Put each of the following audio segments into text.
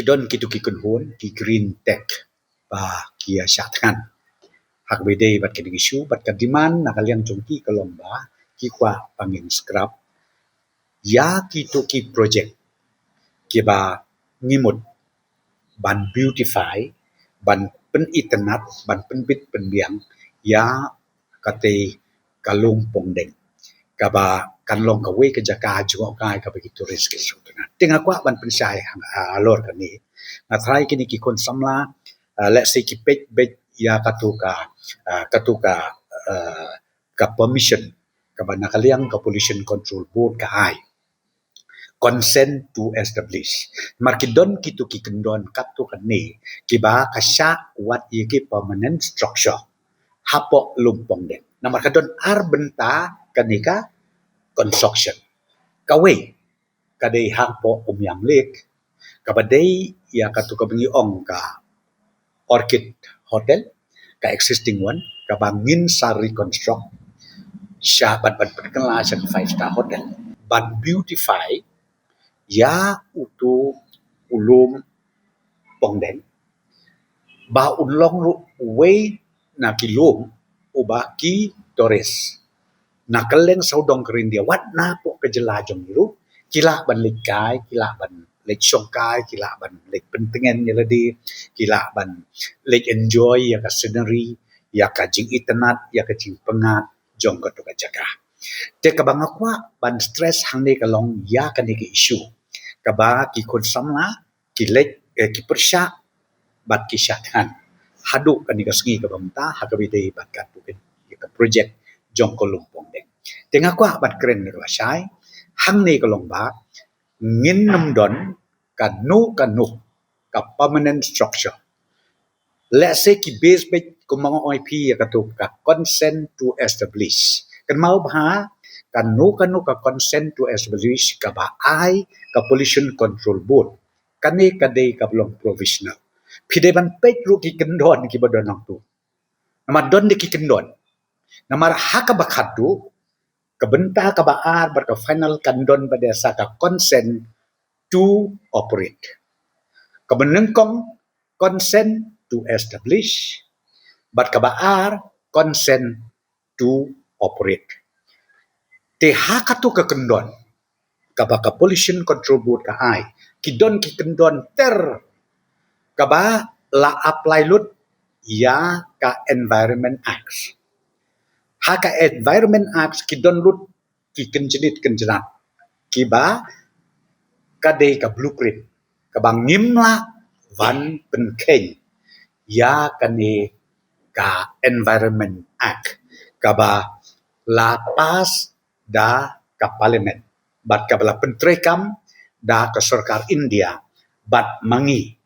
kidon kitu kikun hon ki green tech ba kia syatkan hak bede bat kedi isu bat kadiman nakaliang jongki kalomba ki kwa pangin scrap ya kitu ki project ki ba ngimut ban beautify ban pen internet ban pen bit pen biang ya kate kalung pongdeng kaba kanlong kawe ke jaka juo kai ka bagi turis ke sutuna tinga kwa ban pensai alor kani na try kini ki kon samla let's say ki page bet ya katuka ka permission ka ban nakaliang ka pollution control board ka ai consent to establish markidon kitu ki kendon katu kani kiba kasya wat yeki permanent structure hapo lumpong den na markadon arbenta kanika construction kawe kadai hapo umyang lek kabadai ya katu kabangi ong ka orchid hotel ka existing one kabangin sa reconstruct sya bat perkenala sa 5-star hotel ban beautify ya utu ulum pongdeng ba unlong way na kilum ubaki Torres na kaleng saudong kerindia wat na po kejelajong iru kila ban likai kila ban lek songkai kila ban lek pentengen yaladi kila ban lek enjoy ya ka scenery ya ka jing internet ya ka jing pengat jong ka to ka jaga te kabang akwa ban stress hangne kalong ya ka ni issue kaba ki kon samla ki lek ki persya bat ki syatan hadu kan ni kasngi ka bamta hakabide bat ka pukin ka project jong ko lumpong deng tengah kwa bat keren ni wasai hang ni kalong ba ngin nam don kanu ka permanent structure let's say ki base bet ko mga OIP ya katu ka consent to establish kan mau ba kanu ka consent to establish ka ba ai ka pollution control board kani kadai ka belum provisional pide ban pet ru ki kendon ki badon tu nama don de ki kendon nama haka bakatu kebenta ka baar ber ka final kandon pada sa ka consent to operate kebenengkong consent to establish bat ka baar consent to operate te haka tu ka kendon ka ba ka pollution control board ka ai kidon ki kendon ter kaba la apply lut ya ka environment acts haka environment acts kidon lut ki kenjenat kiba kadai ka blueprint kabang ngimla van penkeng ya kani ka environment act kaba la pas da ka parliament bat kabla pentrekam da ka sarkar India bat mangi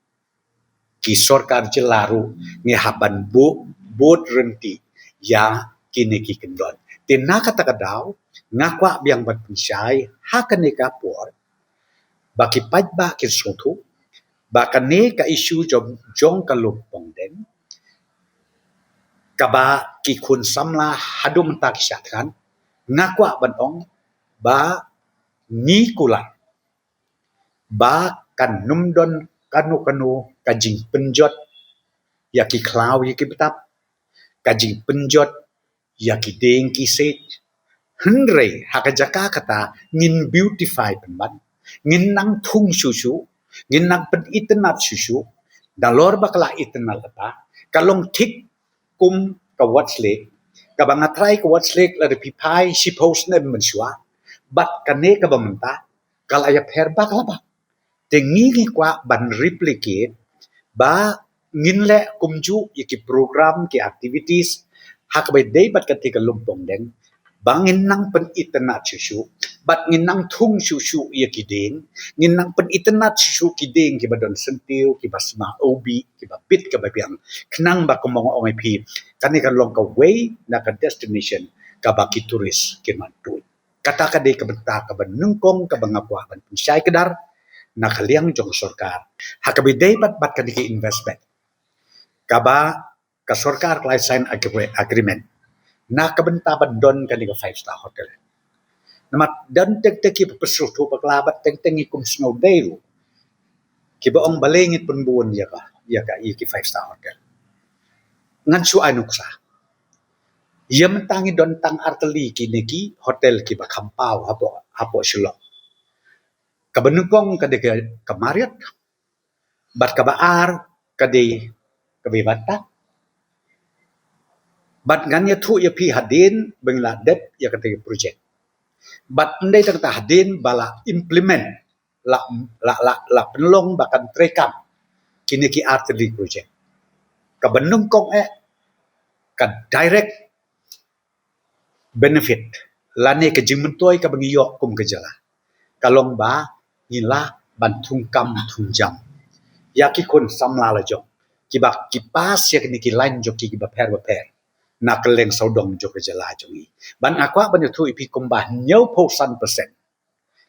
ki sarkar jelaru ni haban board renti ya kini ki kendon tina kata kadau ngakwa biang bat pensai hakane ka por baki pajba ki sotu bakane ka isu jong ka lumpong den kaba ki kun samla hadum tak syatkan ngakwa banong ba ni kula ba kan numdon kanu kajing penjot ya ki klaw ya ki betap kajing penjot ya ki deng ki set henre hakajaka kata ngin beautify penban ngin nang thung susu ngin nang pen internet susu dalor bakla internet apa kalong tik kum ka watslek ka bangatrai ka watslek la de pipai si post ne mensua bat kane ka bamenta kala ya perba kala tengi kwa ban replicate ba nginle kumju yaki program ki activities hak by day bat katika lumpong den bangin nang pen internet susu bat ngin nang thung susu yaki ding ngin nang pen internet susu ki ding ki badon sentiu ki basma obi ki ba bit ka babiang knang ba kumong OIP kanika long ka way na ka destination ka ba ki turis ki mantu kata ka de ka benta ka banungkong ka bangapwa ban pensai kedar nakaliang jong sarkar hakabidai bat kadiki investment kaba ka sarkar klay sign agreement na kabenta don kadika 5-star hotel namat dan tek-teki pesutu paklabat teng-tengi kum snow dairu kiba ong balengit penbuon ya ka iki 5-star hotel ngan su anuksa ia mentangi don tang arteli kini ki hotel kiba kampau hapo shilo kabenukong kade ke Marriott bat kabaar kade kabibata bat nganya thu ya pi hadin bengla dep ya kade project bat ndai tang ta hadin bala implement la penlong bakan trekam kini ki arteli project kabenukong ka direct benefit lane ke jingmentoi ka bangiyok kum kejala kalong ba ila bantung kam tungjam ya ki kun samla la jong ki ba ki pas ya ni ki line jo ki ba per na keleng saudong jo kejala jongi ban akwa ban tu ipi kum ba nyau posan persen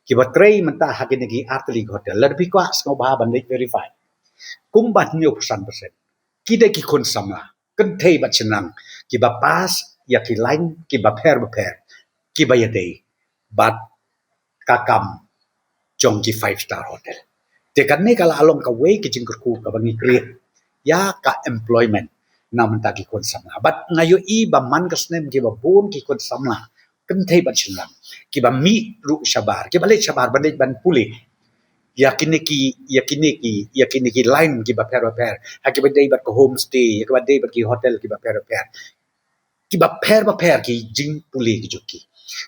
ki ba trei menta hakini ki arteli hotel la bi kwa sngo ba ban verify kum ba nyau posan persen ki de ki kun samla kan thei ba chenang ki ba pas ya ki line ki ba per ki ba ya dei bat kakam jong ki 5-star hotel te kan ne kala along ka way ki jing ku ka bangi create ya ka employment namun ta ki kon samla bat ngayo i ba man ka snem ki ba bon ki kon samla kan thei ba chenang ki ba mi ru shabar ki ba le shabar ban puli yakini ki line ki ba per ha ki ba dei ba ko homestay ki ba dei ba ki hotel ki ba per ki ba per ki jing puli ki juki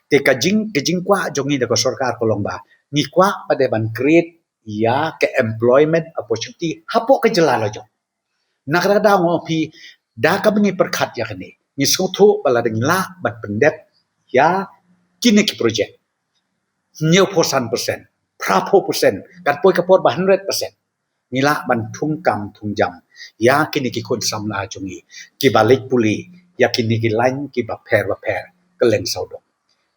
te ka jing kwa jongi da ko sarkar ko longba ni kwa pada ban create ya ke employment opportunity hapo ke jelala jo nakrada ngo pi da ka bni perkhat ya kini ni sotho bala ding la bat pendep ya kini ki project nyeu posan persen prapo persen kat poi kapor ba 100% nila ban thung kam thung jam ya kini ki kon samla jongi ki balik puli ya kini ki line ki ba per keleng saudo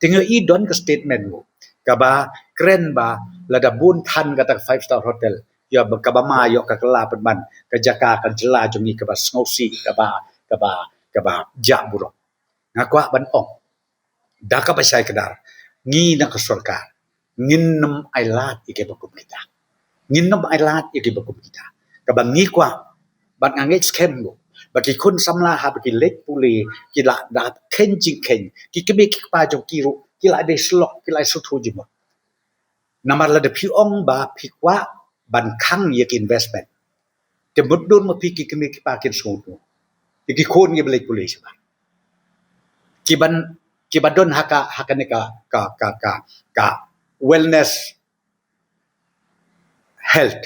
tinggal i don ke statement mo kaba keren ba lada bun than kata 5-star hotel ya kaba ma yo ka kala ban ka jaka kan jela jongi kaba sngosi kaba ja burok ngakwa ban ong da ka pa sai kedar ngi na ka sarkar ngin nam ailat ike bakum kita ngin nam ailat ike bakum kita kaba ngi kwa ban ngai scam mo bagi kun samla ha bagi lek puli kila da ken jing ken ki kebe ki pa jong kiru kila de slok kila sutu jimo namar la de pi ong ba pi kwa ban khang ye investment te mudun ma pi ki kebe ki pa ken sutu ki kon ye lek puli siba ki badon haka ne ka wellness health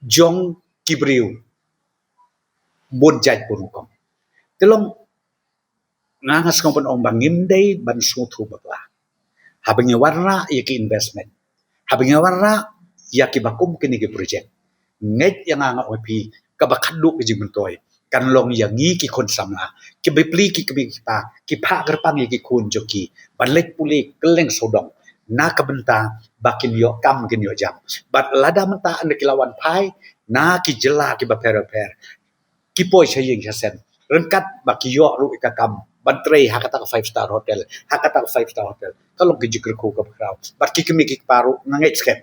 jong kibriu bon jaj purukom telong ngangas kompon ong bangim dei ban sutu bakla habingi warna yaki investment habingi warna yaki bakum kini ki project nget yang anga opi kabakadu ki jimentoy kan long yangi ki kon samla ki bepli ki ki pa gerpang yaki kun joki banlek puli keleng sodong na kabenta bakin yo kam kin yo jam bat lada menta ande kilawan pai na ki jela ki ba per ki poi chaying chasen rengkat baki yo ru ikakam bantrei hakata 5-star hotel hakata 5-star hotel kalau ki jikr ku ka kraw bat ki kimi ki paru nangait skem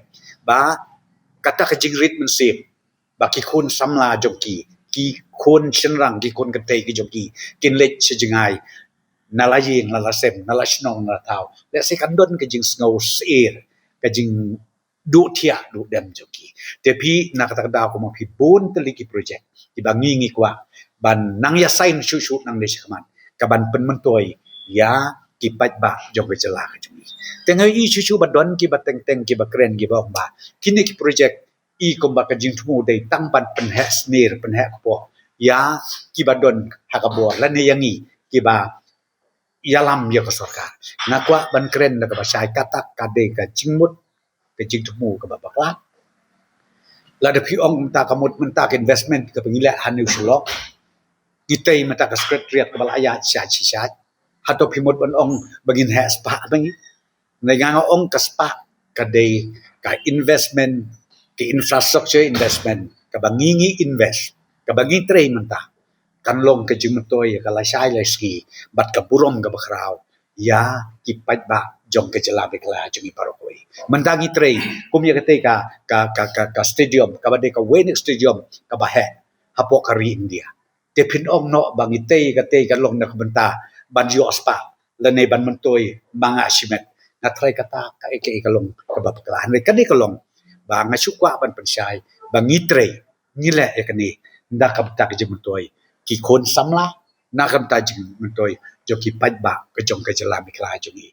ba kata ka jingrit mensip baki kun samla joki ki kun chenrang ki kun katei ki joki kin lech sejengai nalaying nalasem nalasnong natau le se kandon ke jing snow seir ke jing du tia du dem joki tapi nak kata da ko mo pi bon teliki project dibangi ngi kwa ban nang ya sign shu nang de shkaman ka ban pen mentoi ya ki pat ba jong jela ka jumi tengai i shu badon ki bateng ki bakren ki ba ba kini ki project i kom ba ka jing thu de tang ban pen has nir pen ha ko ya ki badon hakabo la ne yangi ki ba yalam ya ka sarkar na kwa ban kren na ka ba sai kata ka de ka jingmut ka jing thu ka ba bakla la de pi ong ta kamut menta investment ka pengila hanu shlok kitay mata ka secretariat ka balaya cha hato pimot ban ong bagin has pa bangi nga ong ka spa ka day ka investment ka infrastructure investment ka bangingi invest ka bangi tray menta kanlong ka jingmatoy ka lasay ski bat ka burom ka bakraw ya kipat ba jong ke jela bekla jungi parokoi mendangi trei kumya kate ka stadium ka bade ka Wayne Stadium ka bahe hapo kari India te phin ong no bangi te ka long na benta banjo aspa lene ban mentoi manga simet na trai kata ka eke kalong ka bakla han ka ni kalong ba nga sukwa ban pensai bangi trei ngile ekani nda ka ta ke mentoi ki kon samla na kam ta jing mentoi jo ki paj ba ka jong ka jela bekla jungi